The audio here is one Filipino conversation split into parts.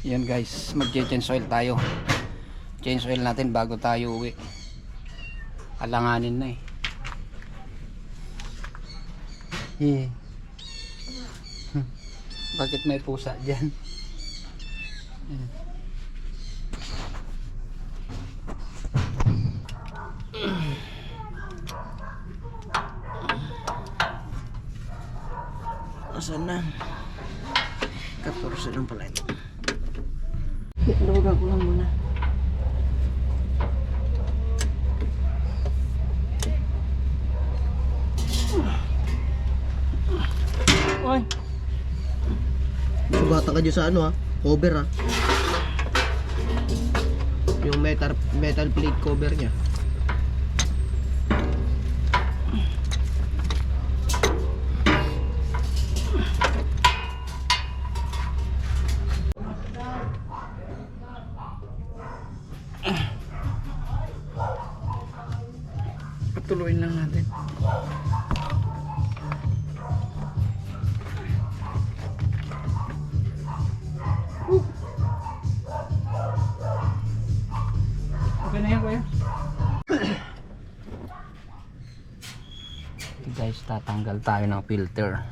Yan guys, mag-change oil tayo. Change oil natin bago tayo uwi. Alanganin na eh. Bakit may pusa dyan? Asan na? 14 lang pala ito. Luwagan ko lang muna. Oy. Sugatan ka dyan sa ano ha? Cover ha? Yung metal plate cover niya. Patuloyin lang natin. Okay na yan kuya. Okay guys, tatanggal tayo ng filter.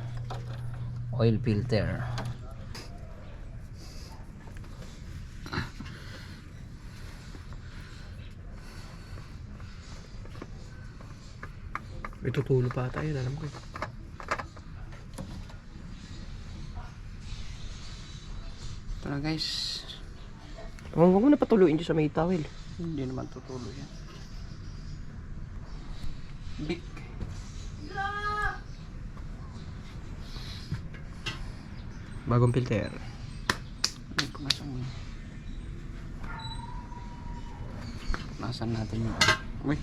Oil filter. May tutulo pa tayo, alam ko. Ito na guys. Huwag mo na patuluin dyan sa may towel. Hindi naman tutuloy yan. Big. Bagong filter. Ay, pumasok mo. Punasan natin yung... Uy.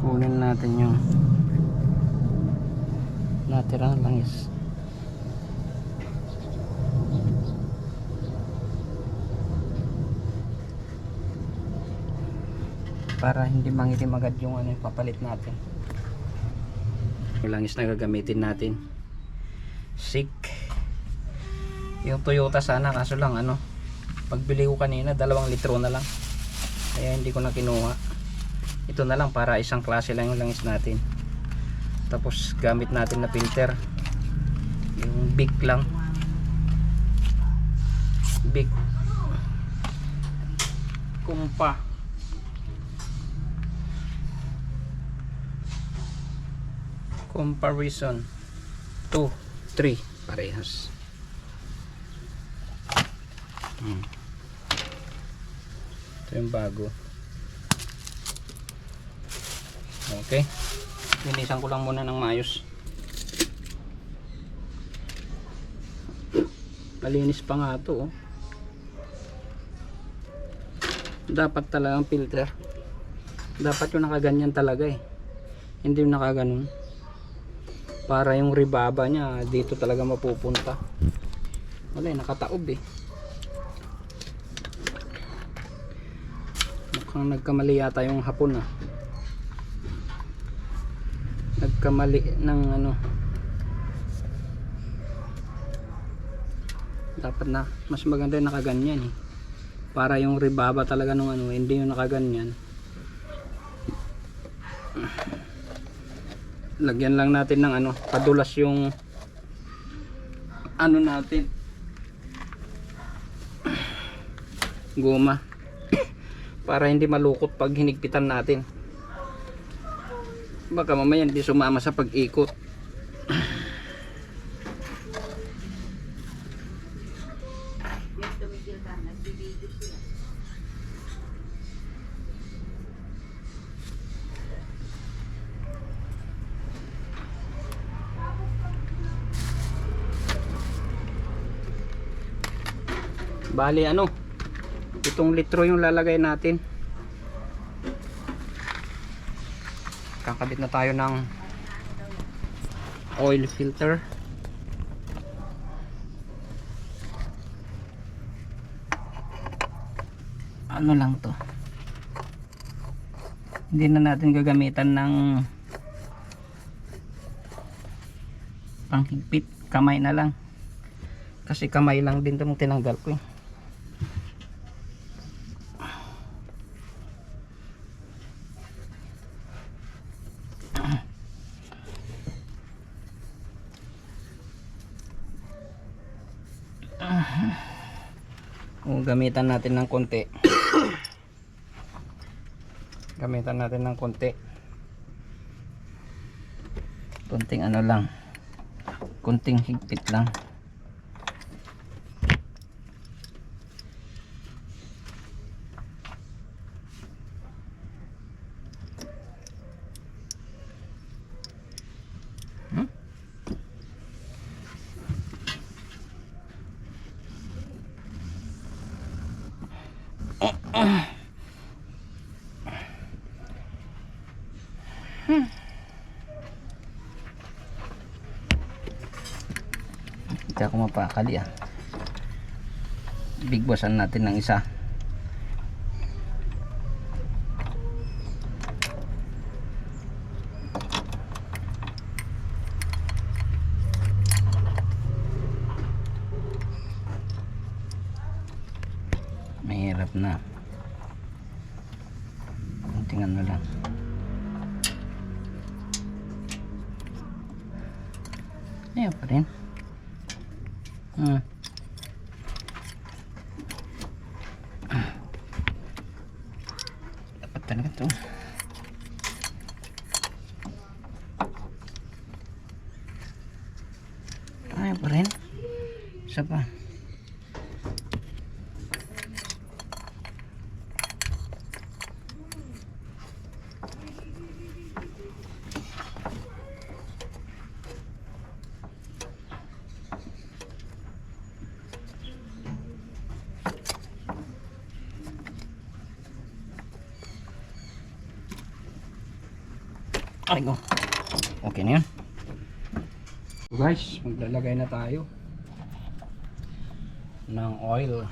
Kunin natin yung natirang langis. Para hindi mangitim agad yung ano yung papalit natin. Yung langis na gagamitin natin. Sick. Yung Toyota sana, kaso lang ano, pagbili ko kanina 2 litro na lang. Kaya hindi ko na kinuha. Ito na lang para isang klase lang yung langis natin. Tapos gamit natin na filter. Yung big lang. Big. Kumpa. Comparison 2, 3 parehas. Ito yung bago. Okay, linisan ko lang muna ng maayos. Malinis pa nga ito oh. Dapat talagang filter. Dapat yung nakaganyan talaga eh. Hindi yung nakaganon. Para yung ribaba niya dito talaga mapupunta. Wala eh, nakataob eh. Mukhang nagkamali yata yung hapon ah. Nagkamali ng ano, dapat na mas maganda yung nakaganyan eh, para yung ribaba talaga nung ano, hindi yung nakaganyan. Lagyan lang natin ng ano, padulas yung ano natin, goma, para hindi malukot pag hinigpitan natin. Baka mamaya hindi sumama sa pag-ikot. Bali ano, 7 litro yung lalagay natin. Kakabit na tayo ng oil filter. Ano lang to, hindi na natin gagamitan ng panghigpit, kamay na lang kasi kamay lang din itong tinanggal ko eh. Kung gamitan natin ng konti gamitan natin ng konti, konting ano lang, konting higpit lang. Hindi ako mapakali ah. Big bossan natin ng isa. Mahirap na. Tingnan mo lang. Ayan pa rin. Dapat talaga ito. Ayan pa rin. Isa pa. Ay go. Okay na yun. So guys, maglalagay na tayo ng oil.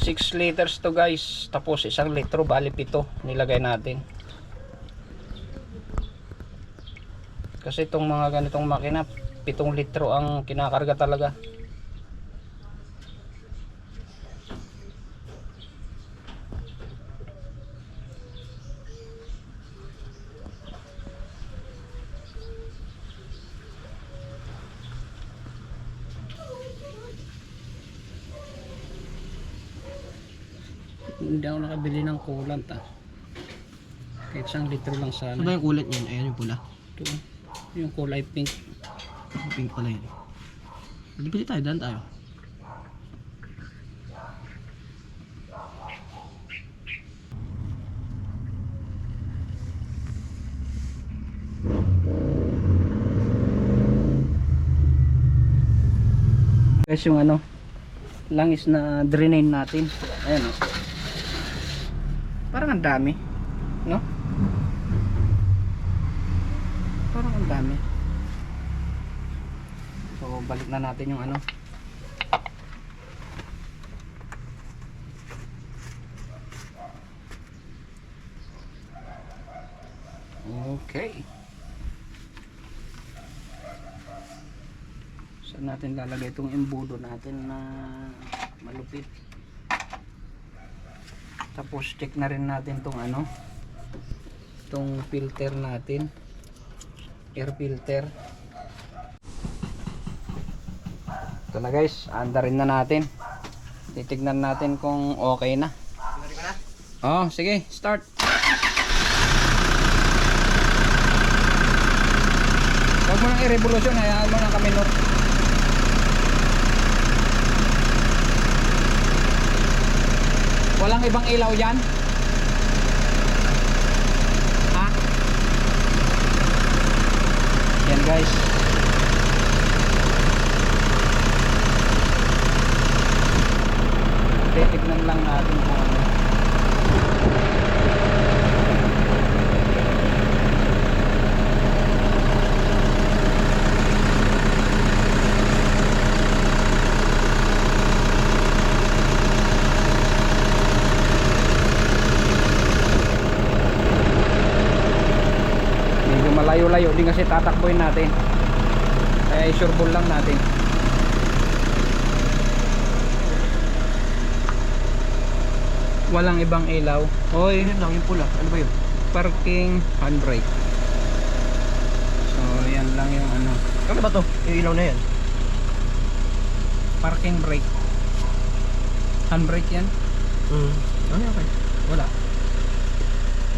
Six liters to guys, tapos 1 litro, bali 7 nilagay natin. Kasi itong mga ganitong makina 7 litro ang kinakarga talaga. Hindi ako nakabili ng coolant ah. Kahit 1 litro lang sana. Ano ba yung ulat niyan? Ayan yung pula. Ito, yung kulay pink. Pink pala yun. Bili tayo, daan tayo. Guys, yung ano, langis na drain natin. Ayan oh. Parang ang dami, no? Parang ang dami. So, balik na natin yung ano. Okay. Saan natin lalagay itong embudo natin na malupit. Tapos check na rin natin tong ano, tong filter natin, air filter. Ito na guys, andarin na natin. Titignan natin kung okay na. Oh, sige, start. Huwag mo nang i-revolution, hayaan mo lang kami no. Walang ibang ilaw dyan? Ha? Yan guys. Titignan lang natin kung ano. Medyo malayo-layo din kasi tatakbuhin natin. Kaya i-sureball lang natin. Walang ibang ilaw. Oy, Yun lang yung pula. Ano ba yun? parking handbrake. So, yan lang yung ano. Ano ba to? Yung ilaw na yan. Parking brake. Handbrake yan. Ano yan okay? Wala.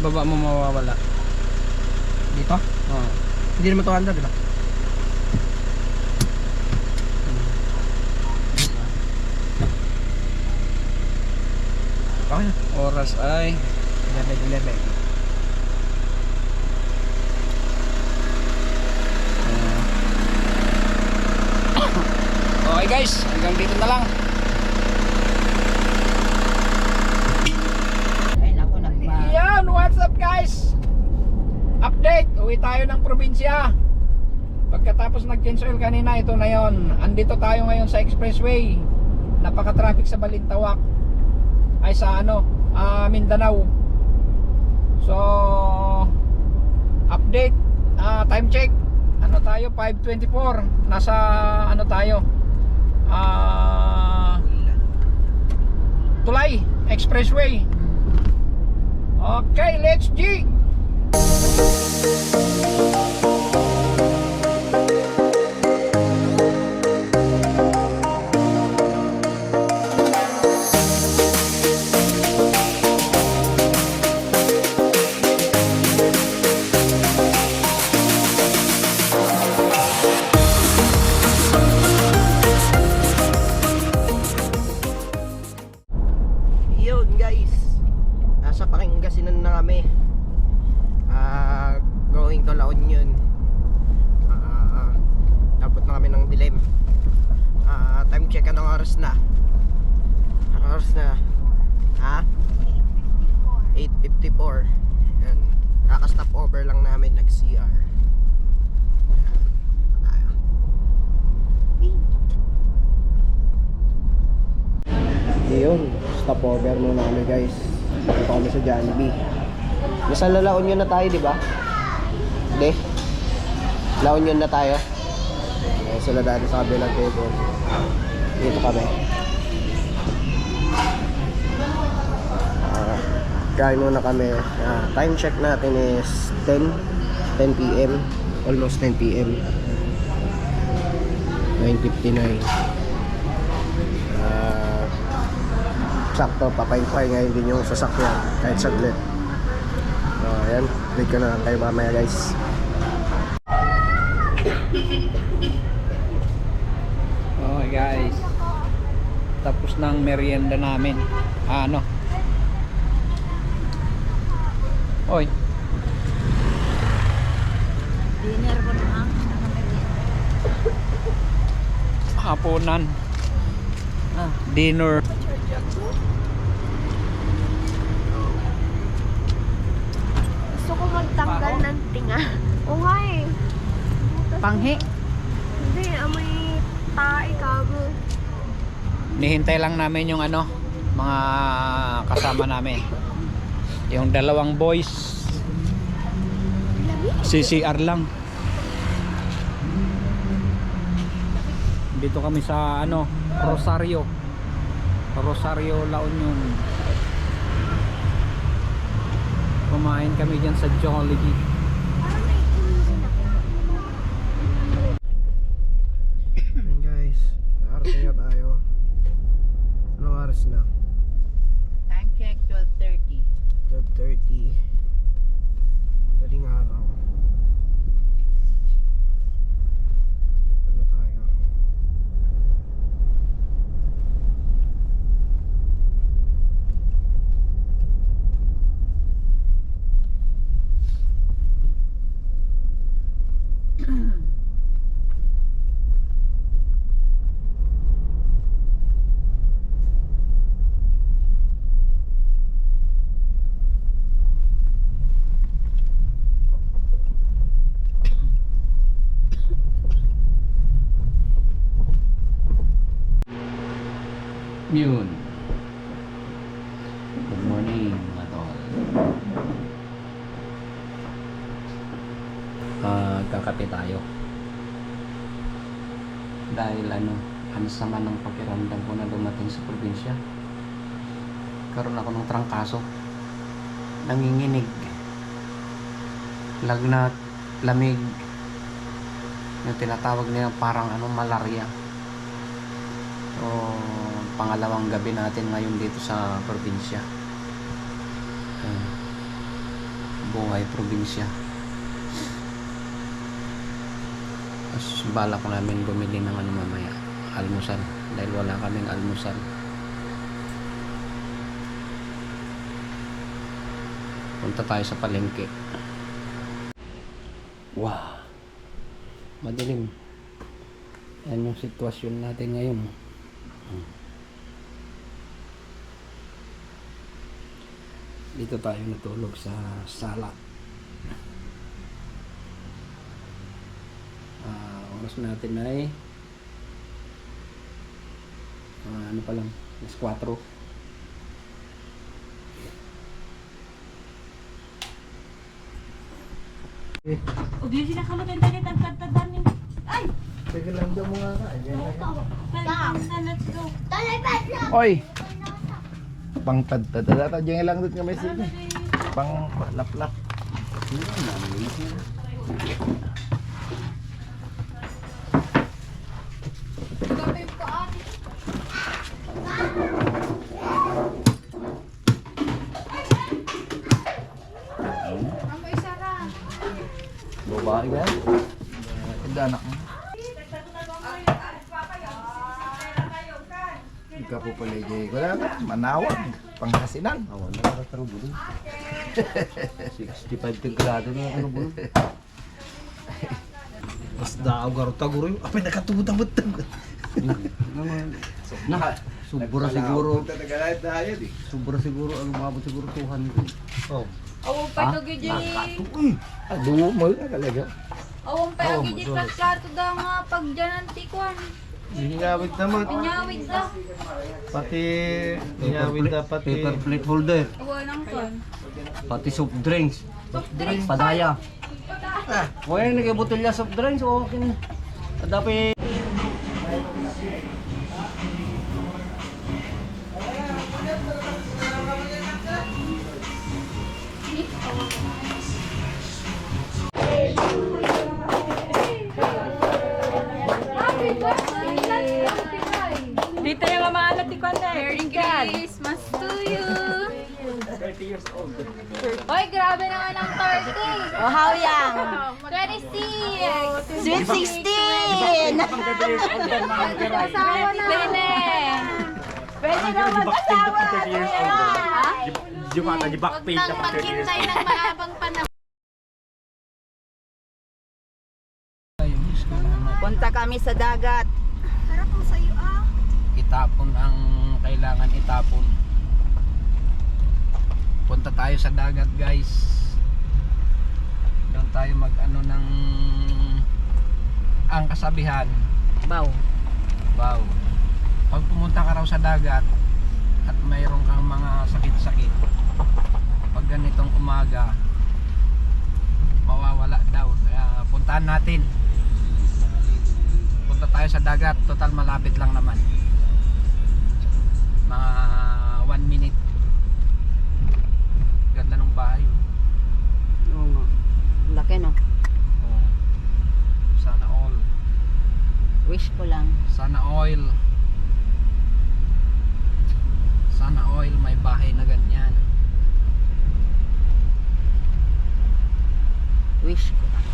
Baba mo mawawala. Dito? Oh. Hindi naman to handa, di ba? Okay na. Oras ay 11. Okay guys, hanggang dito na lang. Yan, what's up guys? Update, uwi tayo ng probinsya. Pagkatapos nag-change oil kanina, ito na yon. Andito tayo ngayon sa expressway. Napaka-traffic sa Balintawak. Ay sa ano, Mindanao. So, update, time check. Ano tayo, 5:24. Nasa ano tayo? Tulay Expressway. Okay, let's G. Yun guys, nasa Pangasinan na kami. Going to La Union. Tapos na kami ng dilim. Time check, anong oras na? Anong oras na? 8:54. Yan, kaka-stop over lang namin, nag-CR. Yun, stop over muna kami guys. Dito kami sa Jollibee. Nasa La Union na tayo, di ba? Hindi. La Union na tayo. Ayan sila dati sa kabilang table. Dito kami. Kain muna kami. Time check natin is 10 PM. Almost 10 PM. 9:59. Sakto, papay-pay ngayon din yung sasakyan kahit saglit. Ayan, break ko na lang kayo mamaya guys. Okay guys, tapos ng merienda namin. Ano? Oy, Dinner ko na ang hapunan. Dinner. gusto ko magtanggal ng tinga. O nga eh. Panghi. Hindi, amoy tae kago. Nihintay lang namin yung ano, mga kasama namin. Yung dalawang boys. CCR lang. Dito kami sa ano, Rosario, La Union. Kumain kami dyan sa Jollibee. Ayan guys, nakarating na tayo. Anong oras na? Time check 12:30. Yun. Good morning, mga tol. Kakape tayo. Dahil ano sama ng pakiramdam ko na dumating sa probinsya. Karoon ako ng trangkaso. Nanginginig. Lagnat, lamig. Yung tinatawag nila parang malaria. So, pangalawang gabi natin ngayon dito sa probinsya. Buhay probinsya. Tapos balak ko namin bumili ng mamaya, almusal, dahil wala kaming almusal. Punta tayo sa palengke. Wow, madilim. Yan yung sitwasyon natin ngayon. Dito tayo natulog sa sala. Oras natin ay ano pa lang, alas 4. O di sila kalutin tayo tagtagtagan ni. Ay! Sige lang daw mga ka. Let's go. Oy! Pang tadtadata dyan lang dito nga may sige. Pang laplap. Babae ka? Ganda anak mo. Ikaw po pala Jay. Wala na, manawag. Pangkasinan. Wala ka tarubulo. 65 grado na ako bulo. Mas daaw garo-taguro yun. Apay nakatubot-tabot. Sobra siguro. Sobra siguro ang umabot siguro 200. Oh. Awang pa ito gigi. Dungo mo na talaga. Awang pa ito gigi plato daw nga pag dyan ang tikuan. Inyawid naman. Inyawid daw. Pati inyawid na pati. Paper plate holder. Awa ng kon. Pati soft drinks. Soft drinks. Padaya. Wala nagkabotelya soft drinks. Okay na. Dapat Dito yung mamaalat ni Kwanda. Merry Christmas to you. 30 years old. Oy, grabe naman ang 30. Oh, how young? 26. Sweet 16! Pang 30 years old yan, mga karay. Asawa na. Pwede. Pwede na mag-asawa! Jumata, Huwag jibakpin nang na pang 30 years maghintay old. ng maabang panahon. Punta kami sa dagat. Sarap mo sa'yo itapon ang kailangan itapon. Punta tayo sa dagat, guys. Doon tayo mag-ano ng ang kasabihan. Baw. Wow. Pag pumunta ka raw sa dagat at mayroon kang mga sakit-sakit, pag ganitong umaga, mawawala daw. Kaya puntahan natin. Punta tayo sa dagat. Total malapit lang naman. Mga 1 minute. Ganda ng bahay. Oo nga. Laki no? Oh. Sana all. Wish ko lang. Sana oil. Sana oil may bahay na ganyan. Wish ko lang.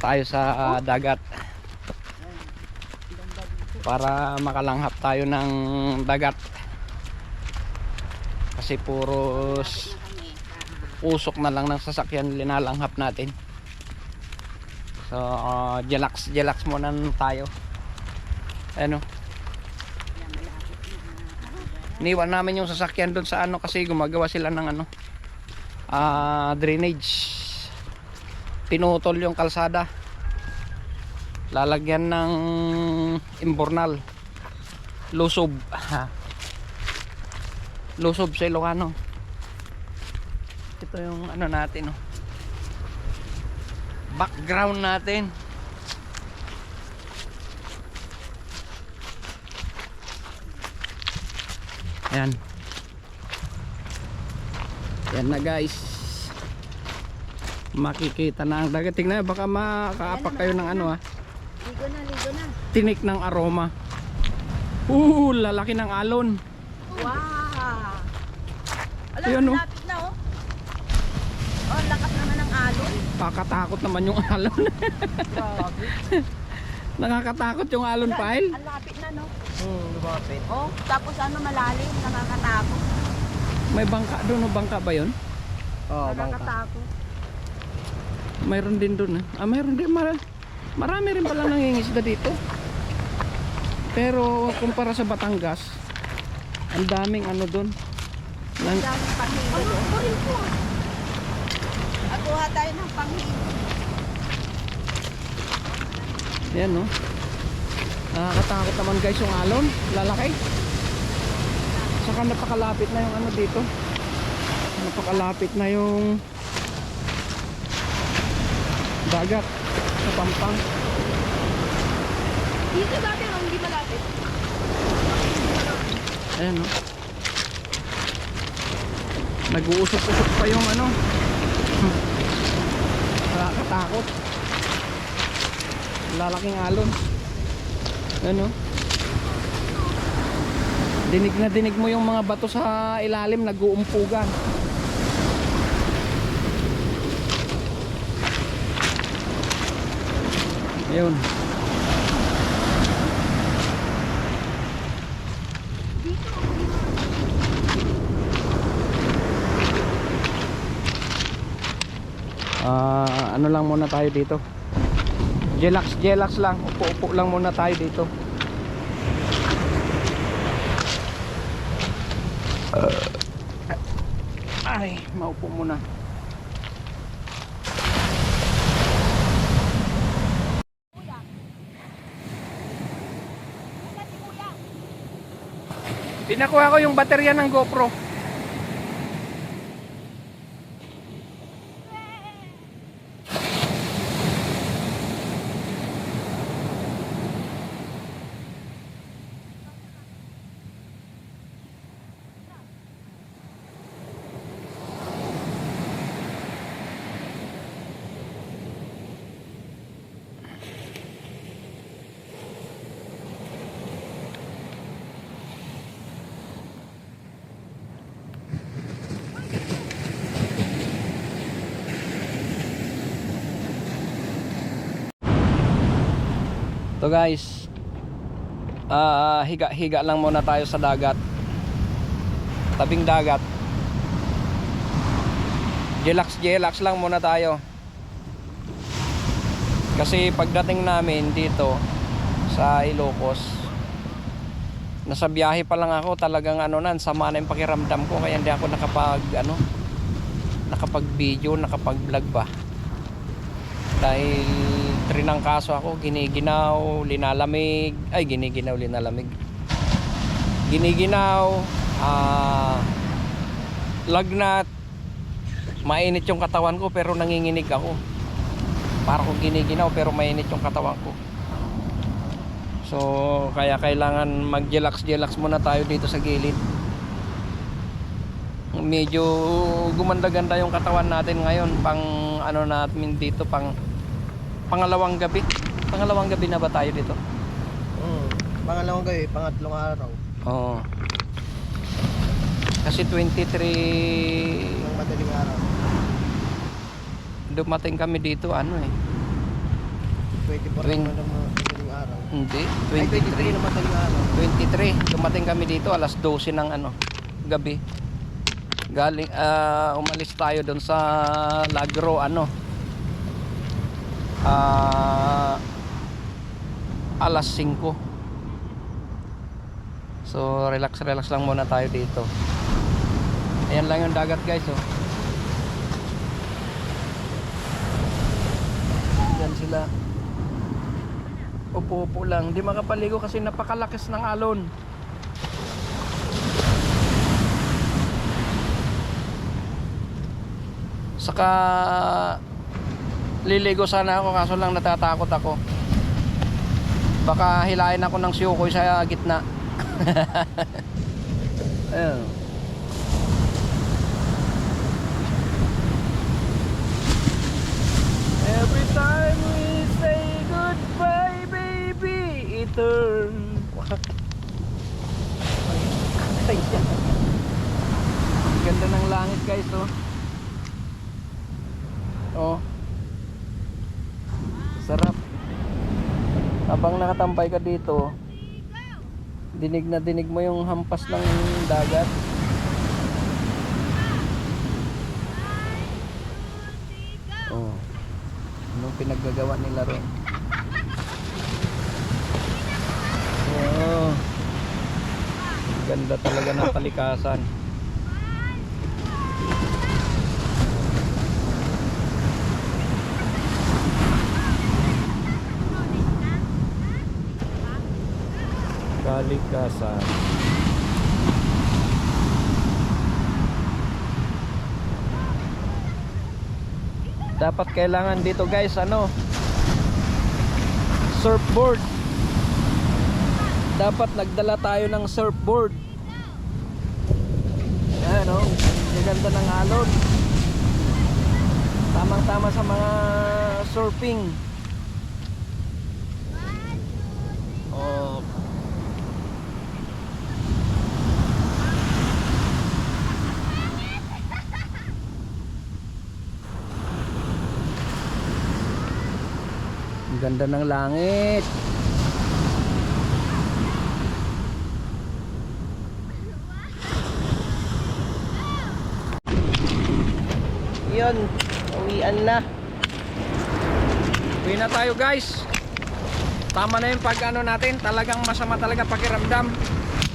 tayo sa dagat para makalanghap tayo ng dagat kasi puros usok na lang ng sasakyan linalanghap natin. So relax muna tayo. Ano, iniwan namin yung sasakyan doon sa ano kasi gumagawa sila ng ano, drainage. Pinutol yung kalsada, lalagyan ng imbornal, lusob lusob sa Ilocano. Ito yung ano natin, oh, background natin. Ayan, yan na guys, makikita na ang dagat. Tingnan, baka makaapak kayo ng ano, Ligo na. tinik ng aroma. Lalaki ng alon. Wow! Ala, Ayan, oh. lapit na oh. Oh, lakas naman ng alon. Kakatakot naman yung alon. Grabe. Nakakatakot yung alon, Pile. Ang lapit na no. Lumapit. Oh, tapos ano malalim, nakakatakot. May bangka doon, bangka ba yun? Oo, bangka. Nakakatakot. Mayroon din doon. Mayroon din. Marami rin pala nangingisda dito. Pero kumpara sa Batangas, ang daming ano doon. Ang daming panghigo doon. Kuha tayo ng panghigo. Yan, no? Nakakatakot naman guys yung alon. Lalaki. Saka napakalapit na yung ano dito. Napakalapit na yung dagat sa Pampang. Dito dati hindi malapit. Ayan, no? Nag-uusok-usok pa yung ano. Nakakatakot. Lalaking alon. Ano? Dinig na dinig mo yung mga bato sa ilalim, nag-uumpugan. Ayun. Ano lang muna tayo dito. Relax lang. Upo lang muna tayo dito. Ay, maupo muna. Pinakuha ko yung baterya ng GoPro. So guys, higa lang muna tayo sa dagat, tabing dagat. Relax lang muna tayo kasi pagdating namin dito sa Ilocos, nasa biyahe pa lang ako, talagang ano na, sama na yung pakiramdam ko, kaya hindi ako nakapag video, nakapag vlog ba dahil trinangkaso ako, giniginaw, linalamig, lagnat, mainit yung katawan ko pero nanginginig ako, para kung giniginaw pero mainit yung katawan ko. So kaya kailangan mag-relax muna tayo dito sa gilid. Medyo gumanda-ganda yung katawan natin ngayon, pang ano natin dito, pangalawang gabi na ba tayo dito? Pangalawang gabi, pangatlong araw. Oo. Kasi 23 Ng madaling araw. dumating kami dito, ano 24 Twin- naman ang madaling araw. Hindi, Ay, 23 na madaling araw. 23. Dumating kami dito alas 12 ng gabi. Galing umalis tayo doon sa Lagro alas 5. So relax lang muna tayo dito. Ayan lang yung dagat guys oh. Yan sila. Upo-upo lang. Di makapaligo kasi napakalakas ng alon. Saka liligo sana ako kaso lang natatakot ako. Baka hilahin ako ng siyukoy sa gitna. Ayun. Every time we say goodbye, baby, it turns. Ganda ng langit guys, oh. Oh. Sarap. Habang nakatampay ka dito, dinig na dinig mo yung hampas ng dagat. Oh. Anong pinaggagawa nila ron? Oh. Ganda talaga ng kalikasan. Kalikasan. Dapat kailangan dito guys surfboard. Dapat nagdala tayo ng surfboard. Ayan o, ganda ng alon. Tamang tama sa mga surfing. Oh. Ang ganda ng langit. Yun, uwian na. Uwi na tayo guys. Tama na yung pag natin. Talagang masama talaga pakiramdam.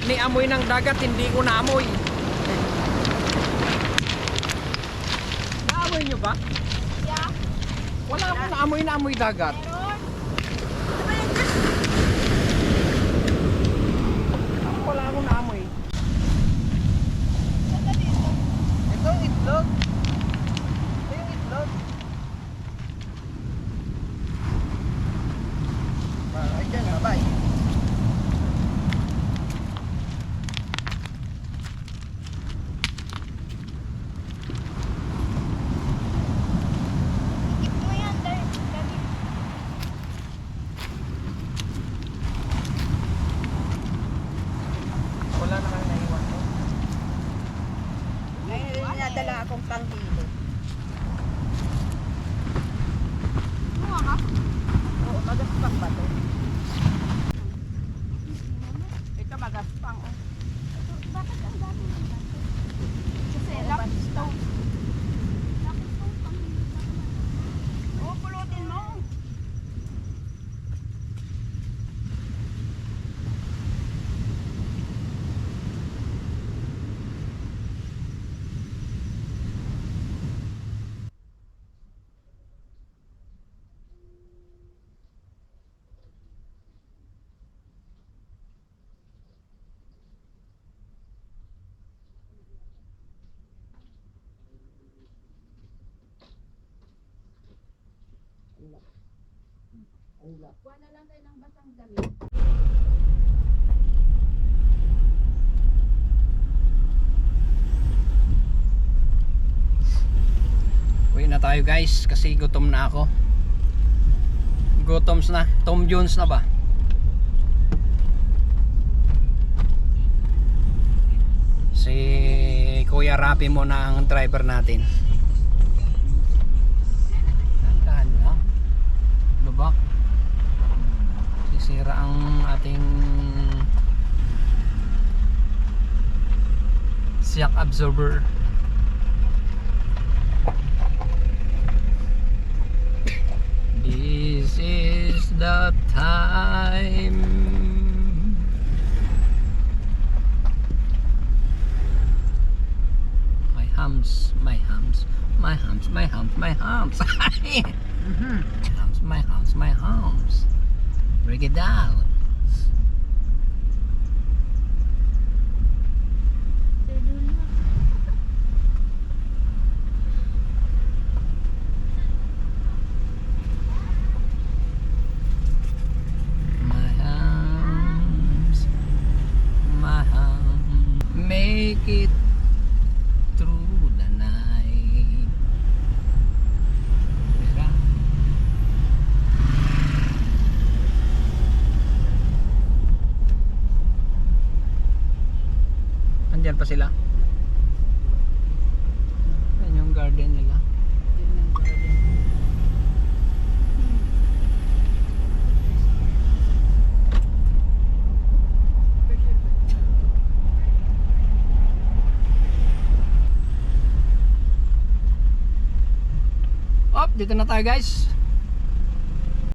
Ni amoy ng dagat, hindi ko naamoy. Naamoy nyo ba? Yeah. Wala akong naamoy na amoy dagat. Wala akong naamoy. Ito yung itlog. Ito yung itlog. Ay dyan, bye. Ito yan, Daddy. Wala na kang naiwan ko. Ay, nadala akong pang-hilo. Buha ka? Oo, magaspang ba to? Ito magaspang. Oh. Bakit ang dami nila? Kasi lapis stone. Lapis stone pang Oo, pulutin mo. Wala lang tayo ng basang damit. Uwi na tayo guys kasi gutom na ako. Gutoms na. Tom Jones na ba? Si Kuya Rapi mo na ang driver natin. Dahan lang. Diba? ating shock absorber. This is the time. My hams, my hams, my hams, my hams, my hams. Hams, my hams, my hams. Break it down. My hams, my hams. Make it through the night. Tira. Andyan pa sila. Yan yung garden nila. Op, dito na tayo guys.